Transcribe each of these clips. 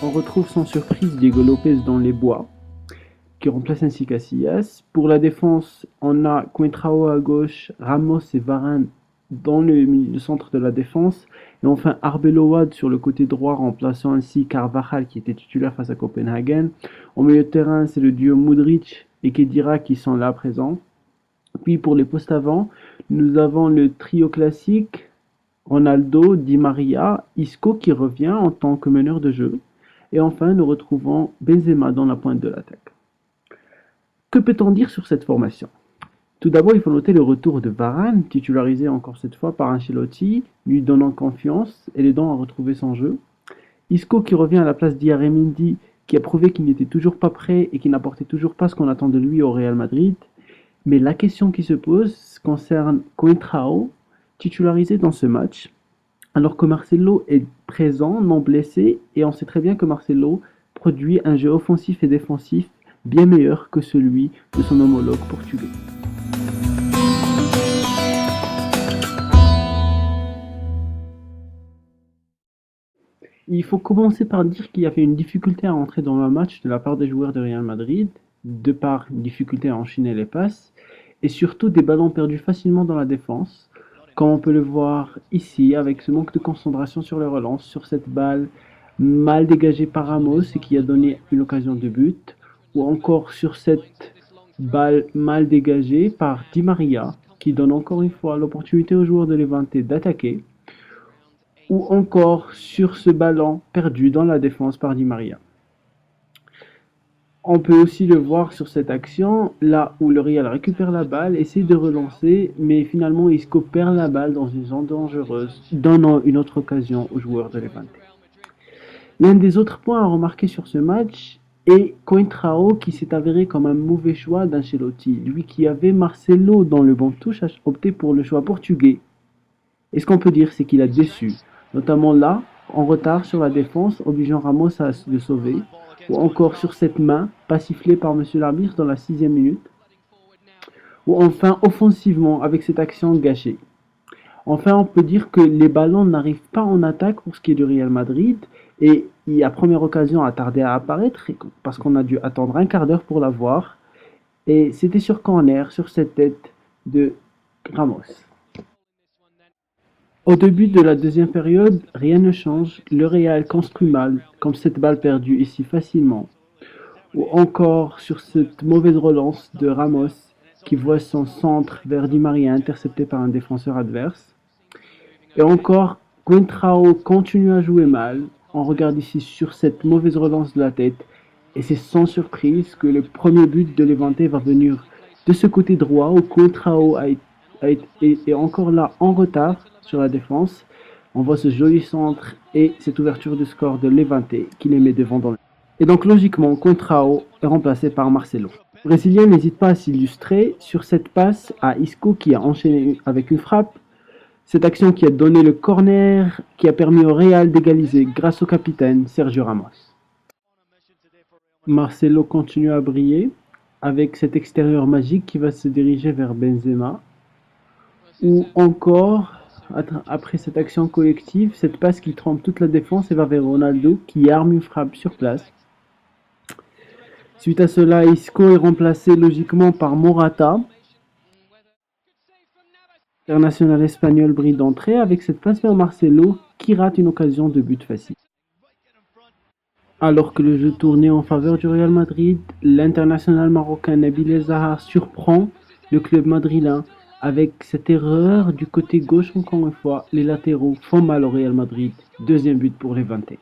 on retrouve sans surprise Diego Lopez dans les bois, qui remplace ainsi Casillas. Pour la défense, on a Coentrao à gauche, Ramos et Varane dans le centre de la défense. Et enfin Arbeloa sur le côté droit, remplaçant ainsi Carvajal qui était titulaire face à Copenhagen. Au milieu de terrain, c'est le duo Mudryk et Khedira qui sont là présents. Puis pour les postes avant, nous avons le trio classique Ronaldo, Di Maria, Isco qui revient en tant que meneur de jeu. Et enfin, nous retrouvons Benzema dans la pointe de l'attaque. Que peut-on dire sur cette formation? Tout d'abord, il faut noter le retour de Varane, titularisé encore cette fois par Ancelotti, lui donnant confiance et l'aidant à retrouver son jeu. Isco qui revient à la place d'Iaremindi, qui a prouvé qu'il n'était toujours pas prêt et qui n'apportait toujours pas ce qu'on attend de lui au Real Madrid. Mais la question qui se pose concerne Coentrao, titularisé dans ce match, alors que Marcelo est présent, non blessé, et on sait très bien que Marcelo produit un jeu offensif et défensif bien meilleur que celui de son homologue portugais. Il faut commencer par dire qu'il y avait une difficulté à entrer dans le match de la part des joueurs de Real Madrid, de par une difficulté à enchaîner les passes, et surtout des ballons perdus facilement dans la défense, comme on peut le voir ici avec ce manque de concentration sur les relances, sur cette balle mal dégagée par Ramos et qui a donné une occasion de but, ou encore sur cette balle mal dégagée par Di Maria, qui donne encore une fois l'opportunité aux joueurs de Levante d'attaquer, ou encore sur ce ballon perdu dans la défense par Di Maria. On peut aussi le voir sur cette action, là où le Real récupère la balle, essaie de relancer, mais finalement Isco perd la balle dans une zone dangereuse, donnant une autre occasion aux joueurs de Levante. L'un des autres points à remarquer sur ce match est Coentrao qui s'est avéré comme un mauvais choix d'Ancelotti. Lui qui avait Marcelo dans le banc de touche a opté pour le choix portugais. Et ce qu'on peut dire, c'est qu'il a déçu, notamment là, en retard sur la défense, obligeant Ramos à le sauver, ou encore sur cette main, pas sifflée par monsieur l'arbitre dans la 6e minute, ou enfin offensivement avec cette action gâchée. Enfin, on peut dire que les ballons n'arrivent pas en attaque pour ce qui est du Real Madrid, et la première occasion a tardé à apparaître, parce qu'on a dû attendre un quart d'heure pour la voir, et c'était sur corner, sur cette tête de Ramos. Au début de la deuxième période, rien ne change, le Real construit mal, comme cette balle perdue ici facilement, ou encore sur cette mauvaise relance de Ramos qui voit son centre vers Di Maria intercepté par un défenseur adverse. Et encore, Coentrao continue à jouer mal, on regarde ici sur cette mauvaise relance de la tête, et c'est sans surprise que le premier but de Levante va venir de ce côté droit où Coentrao est encore là en retard sur la défense. On voit ce joli centre et cette ouverture du score de Levante qui les met devant dans le... Et donc logiquement, Coentrao est remplacé par Marcelo. Le Brésilien n'hésite pas à s'illustrer sur cette passe à Isco qui a enchaîné avec une frappe. Cette action qui a donné le corner qui a permis au Real d'égaliser grâce au capitaine Sergio Ramos. Marcelo continue à briller avec cet extérieur magique qui va se diriger vers Benzema. Ou encore, après cette action collective, cette passe qui trompe toute la défense et va vers Ronaldo qui arme une frappe sur place. Suite à cela, Isco est remplacé logiquement par Morata. L'international espagnol brille d'entrée avec cette passe vers Marcelo qui rate une occasion de but facile. Alors que le jeu tournait en faveur du Real Madrid, l'international marocain Nabil El Zahar surprend le club madrilène avec cette erreur du côté gauche. Encore une fois, les latéraux font mal au Real Madrid. Deuxième but pour les Levante.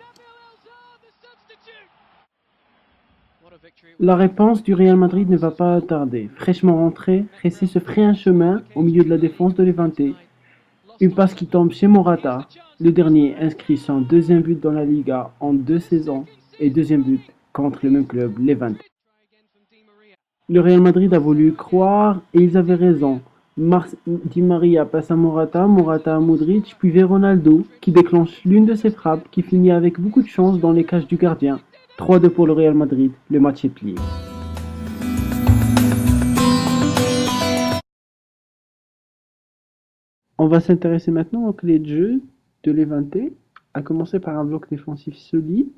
La réponse du Real Madrid ne va pas tarder. Fraîchement rentré, Ressé se ferait un chemin au milieu de la défense de Levante. Une passe qui tombe chez Morata. Le dernier inscrit son deuxième but dans la Liga en 2 saisons et deuxième but contre le même club, Levante. Le Real Madrid a voulu croire et ils avaient raison. Di Maria passe à Morata, Morata à Mudryk, puis vers Ronaldo qui déclenche l'une de ses frappes qui finit avec beaucoup de chance dans les cages du gardien. 3-2 pour le Real Madrid, le match est plié. On va s'intéresser maintenant aux clés de jeu de Levante, à commencer par un bloc défensif solide,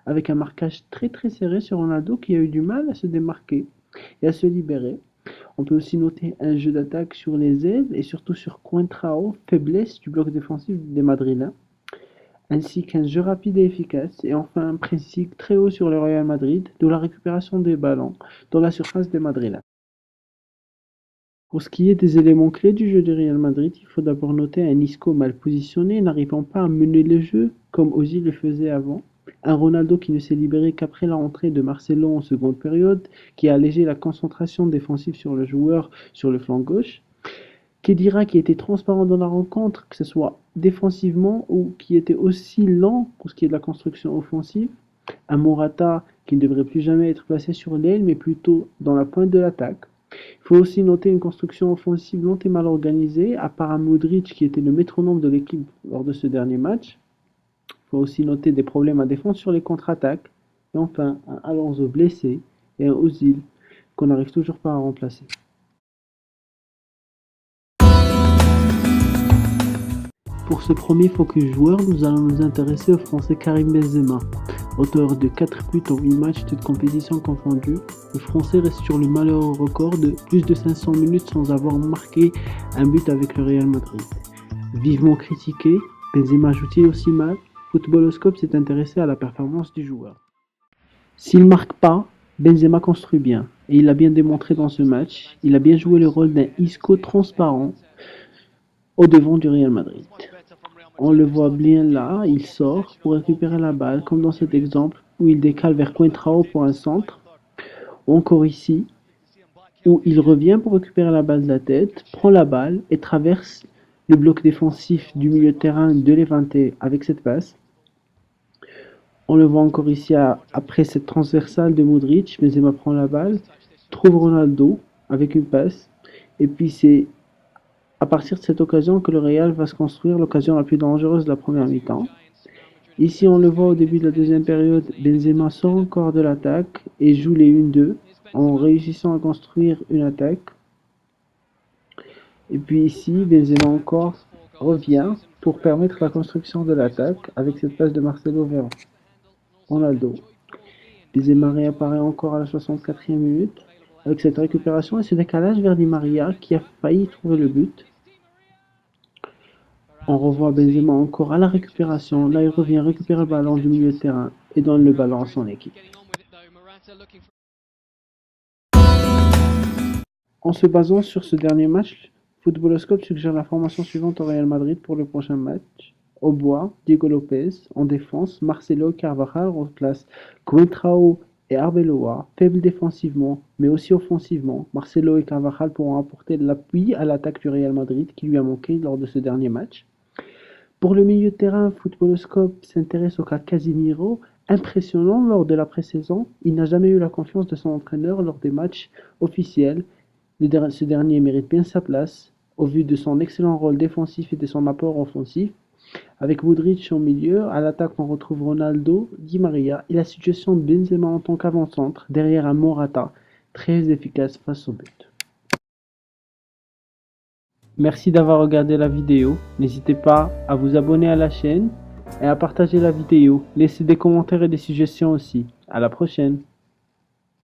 avec un marquage très très serré sur Ronaldo qui a eu du mal à se démarquer et à se libérer. On peut aussi noter un jeu d'attaque sur les ailes et surtout sur Coentrao, faiblesse du bloc défensif des Madrilènes, ainsi qu'un jeu rapide et efficace, et enfin un pressing très haut sur le Real Madrid, d'où la récupération des ballons dans la surface des Madrilènes. Pour ce qui est des éléments clés du jeu du Real Madrid, il faut d'abord noter un Isco mal positionné, n'arrivant pas à mener le jeu comme Ozil le faisait avant. Un Ronaldo qui ne s'est libéré qu'après la rentrée de Marcelo en seconde période, qui a allégé la concentration défensive sur le joueur sur le flanc gauche. Khedira qui était transparent dans la rencontre, que ce soit défensivement ou qui était aussi lent pour ce qui est de la construction offensive. Un Morata qui ne devrait plus jamais être placé sur l'aile, mais plutôt dans la pointe de l'attaque. Il faut aussi noter une construction offensive lente et mal organisée, à part un Modric qui était le métronome de l'équipe lors de ce dernier match. Il faut aussi noter des problèmes à défense sur les contre-attaques. Et enfin, un Alonso blessé et un Ozil qu'on n'arrive toujours pas à remplacer. Pour ce premier focus joueur, nous allons nous intéresser au Français Karim Benzema. Auteur de 4 buts en 8 matchs toutes compétitions confondues, le Français reste sur le malheureux record de plus de 500 minutes sans avoir marqué un but avec le Real Madrid. Vivement critiqué, Benzema joue-t-il aussi mal? Footballoscope s'est intéressé à la performance du joueur. S'il marque pas, Benzema construit bien, et il l'a bien démontré dans ce match. Il a bien joué le rôle d'un Isco transparent au devant du Real Madrid. On le voit bien là, il sort pour récupérer la balle, comme dans cet exemple où il décale vers Coentrao pour un centre, ou encore ici, où il revient pour récupérer la balle de la tête, prend la balle et traverse le bloc défensif du milieu de terrain de Levante avec cette passe. On le voit encore ici après cette transversale de Modric, Benzema prend la balle, trouve Ronaldo avec une passe, et puis c'est à partir de cette occasion que le Real va se construire l'occasion la plus dangereuse de la première mi-temps. Ici, on le voit au début de la deuxième période, Benzema sort encore de l'attaque et joue les 1-2 en réussissant à construire une attaque. Et puis ici, Benzema encore revient pour permettre la construction de l'attaque avec cette passe de Marcelo vers Ronaldo. Benzema réapparaît encore à la 64e minute avec cette récupération et ce décalage vers Di Maria qui a failli trouver le but. On revoit Benzema encore à la récupération. Là, il revient récupérer le ballon du milieu de terrain et donne le ballon à son équipe. En se basant sur ce dernier match, Footballoscope suggère la formation suivante au Real Madrid pour le prochain match. Au bois, Diego Lopez. En défense, Marcelo Carvajal remplace Coentrao et Arbeloa, faibles défensivement, mais aussi offensivement. Marcelo et Carvajal pourront apporter de l'appui à l'attaque du Real Madrid qui lui a manqué lors de ce dernier match. Pour le milieu de terrain, Footballoscope s'intéresse au cas Casemiro. Impressionnant lors de la pré-saison, il n'a jamais eu la confiance de son entraîneur lors des matchs officiels. Ce dernier mérite bien sa place, au vu de son excellent rôle défensif et de son apport offensif. Avec Modric au milieu, à l'attaque on retrouve Ronaldo, Di Maria et la situation de Benzema en tant qu'avant-centre, derrière un Morata, très efficace face au but. Merci d'avoir regardé la vidéo, n'hésitez pas à vous abonner à la chaîne et à partager la vidéo, laissez des commentaires et des suggestions aussi. À la prochaine.